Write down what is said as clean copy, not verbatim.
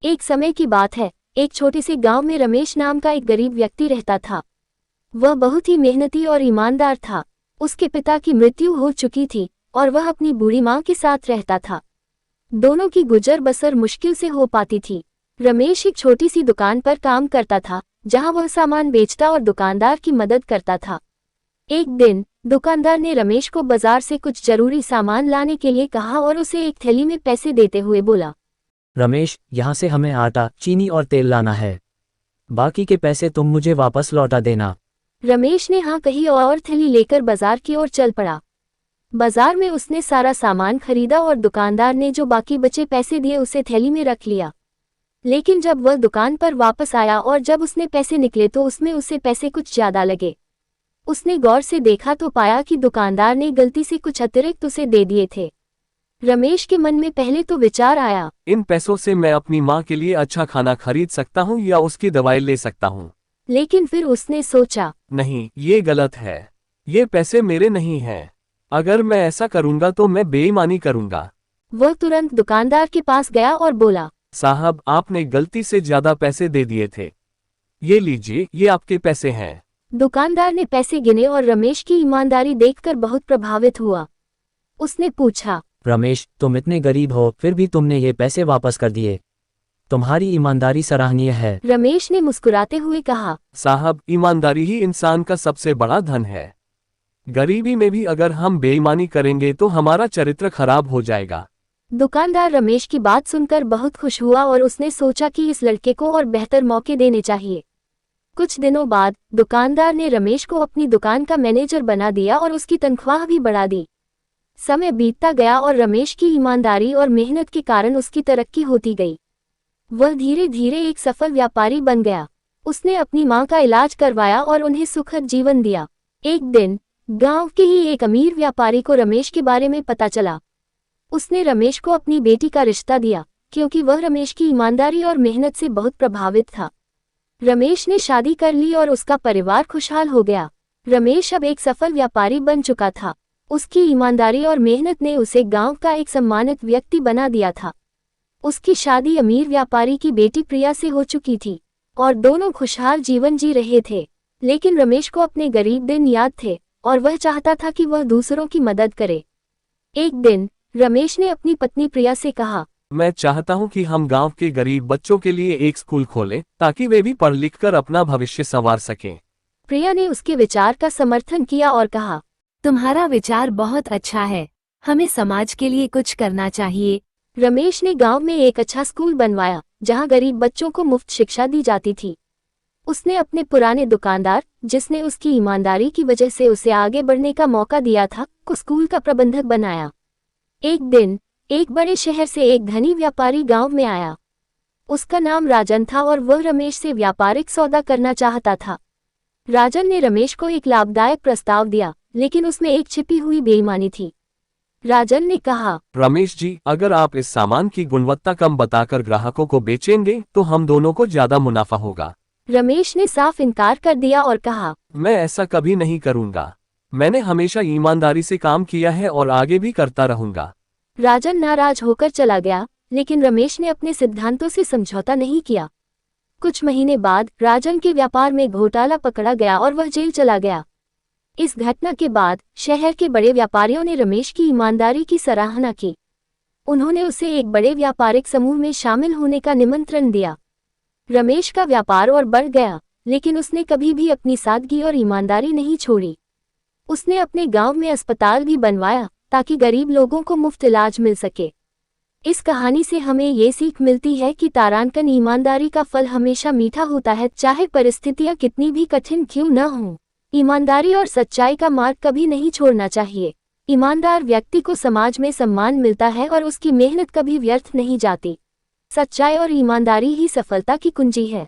एक समय की बात है, एक छोटे से गांव में रमेश नाम का एक गरीब व्यक्ति रहता था। वह बहुत ही मेहनती और ईमानदार था। उसके पिता की मृत्यु हो चुकी थी और वह अपनी बूढ़ी माँ के साथ रहता था। दोनों की गुजर बसर मुश्किल से हो पाती थी। रमेश एक छोटी सी दुकान पर काम करता था, जहां वह सामान बेचता और दुकानदार की मदद करता था। एक दिन दुकानदार ने रमेश को बाजार से कुछ जरूरी सामान लाने के लिए कहा और उसे एक थैली में पैसे देते हुए बोला, रमेश, यहाँ से हमें आटा, चीनी और तेल लाना है। बाकी के पैसे तुम मुझे वापस लौटा देना। रमेश ने हाँ कही और थैली लेकर बाजार की ओर चल पड़ा। बाजार में उसने सारा सामान खरीदा और दुकानदार ने जो बाकी बचे पैसे दिए उसे थैली में रख लिया। लेकिन जब वह दुकान पर वापस आया और जब उसने पैसे निकले तो उसमें उसे पैसे कुछ ज्यादा लगे। उसने गौर से देखा तो पाया कि दुकानदार ने गलती से कुछ अतिरिक्त उसे दे दिए थे। रमेश के मन में पहले तो विचार आया, इन पैसों से मैं अपनी माँ के लिए अच्छा खाना खरीद सकता हूँ या उसकी दवाई ले सकता हूँ। लेकिन फिर उसने सोचा, नहीं, ये गलत है। ये पैसे मेरे नहीं हैं। अगर मैं ऐसा करूँगा तो मैं बेईमानी करूँगा। वह तुरंत दुकानदार के पास गया और बोला, साहब, आपने गलती से ज्यादा पैसे दे दिए थे। ये लीजिए, ये आपके पैसे हैं। दुकानदार ने पैसे गिने और रमेश की ईमानदारी देखकर बहुत प्रभावित हुआ। उसने पूछा, रमेश, तुम इतने गरीब हो फिर भी तुमने ये पैसे वापस कर दिए। तुम्हारी ईमानदारी सराहनीय है। रमेश ने मुस्कुराते हुए कहा, साहब, ईमानदारी ही इंसान का सबसे बड़ा धन है। गरीबी में भी अगर हम बेईमानी करेंगे तो हमारा चरित्र खराब हो जाएगा। दुकानदार रमेश की बात सुनकर बहुत खुश हुआ और उसने सोचा कि इस लड़के को और बेहतर मौके देने चाहिए। कुछ दिनों बाद दुकानदार ने रमेश को अपनी दुकान का मैनेजर बना दिया और उसकी तनख्वाह भी बढ़ा दी। समय बीतता गया और रमेश की ईमानदारी और मेहनत के कारण उसकी तरक्की होती गई। वह धीरे धीरे एक सफल व्यापारी बन गया। उसने अपनी मां का इलाज करवाया और उन्हें सुखद जीवन दिया। एक दिन गांव के ही एक अमीर व्यापारी को रमेश के बारे में पता चला। उसने रमेश को अपनी बेटी का रिश्ता दिया, क्योंकि वह रमेश की ईमानदारी और मेहनत से बहुत प्रभावित था। रमेश ने शादी कर ली और उसका परिवार खुशहाल हो गया। रमेश अब एक सफल व्यापारी बन चुका था। उसकी ईमानदारी और मेहनत ने उसे गांव का एक सम्मानित व्यक्ति बना दिया था। उसकी शादी अमीर व्यापारी की बेटी प्रिया से हो चुकी थी और दोनों खुशहाल जीवन जी रहे थे। लेकिन रमेश को अपने गरीब दिन याद थे और वह चाहता था कि वह दूसरों की मदद करे। एक दिन रमेश ने अपनी पत्नी प्रिया से कहा, मैं चाहता हूँ कि हम गांव के गरीब बच्चों के लिए एक स्कूल खोलें ताकि वे भी पढ़ लिख कर अपना भविष्य संवार सकें। प्रिया ने उसके विचार का समर्थन किया और कहा, तुम्हारा विचार बहुत अच्छा है। हमें समाज के लिए कुछ करना चाहिए। रमेश ने गांव में एक अच्छा स्कूल बनवाया जहां गरीब बच्चों को मुफ्त शिक्षा दी जाती थी। उसने अपने पुराने दुकानदार, जिसने उसकी ईमानदारी की वजह से उसे आगे बढ़ने का मौका दिया था, को स्कूल का प्रबंधक बनाया। एक दिन एक बड़े शहर से एक धनी व्यापारी गांव में आया। उसका नाम राजन था और वह रमेश से व्यापारिक सौदा करना चाहता था। राजन ने रमेश को एक लाभदायक प्रस्ताव दिया, लेकिन उसमें एक छिपी हुई बेईमानी थी। राजन ने कहा, रमेश जी, अगर आप इस सामान की गुणवत्ता कम बताकर ग्राहकों को बेचेंगे तो हम दोनों को ज्यादा मुनाफा होगा। रमेश ने साफ इनकार कर दिया और कहा, मैं ऐसा कभी नहीं करूंगा। मैंने हमेशा ईमानदारी से काम किया है और आगे भी करता रहूंगा। राजन नाराज होकर चला गया, लेकिन रमेश ने अपने सिद्धांतों से समझौता नहीं किया। कुछ महीने बाद राजन के व्यापार में घोटाला पकड़ा गया और वह जेल चला गया। इस घटना के बाद शहर के बड़े व्यापारियों ने रमेश की ईमानदारी की सराहना की। उन्होंने उसे एक बड़े व्यापारिक समूह में शामिल होने का निमंत्रण दिया। रमेश का व्यापार और बढ़ गया, लेकिन उसने कभी भी अपनी सादगी और ईमानदारी नहीं छोड़ी। उसने अपने गांव में अस्पताल भी बनवाया ताकि गरीब लोगों को मुफ्त इलाज मिल सके। इस कहानी से हमें ये सीख मिलती है कि तारांकन ईमानदारी का फल हमेशा मीठा होता है, चाहे परिस्थितियां कितनी भी कठिन क्यों न हों। ईमानदारी और सच्चाई का मार्ग कभी नहीं छोड़ना चाहिए। ईमानदार व्यक्ति को समाज में सम्मान मिलता है और उसकी मेहनत कभी व्यर्थ नहीं जाती। सच्चाई और ईमानदारी ही सफलता की कुंजी है।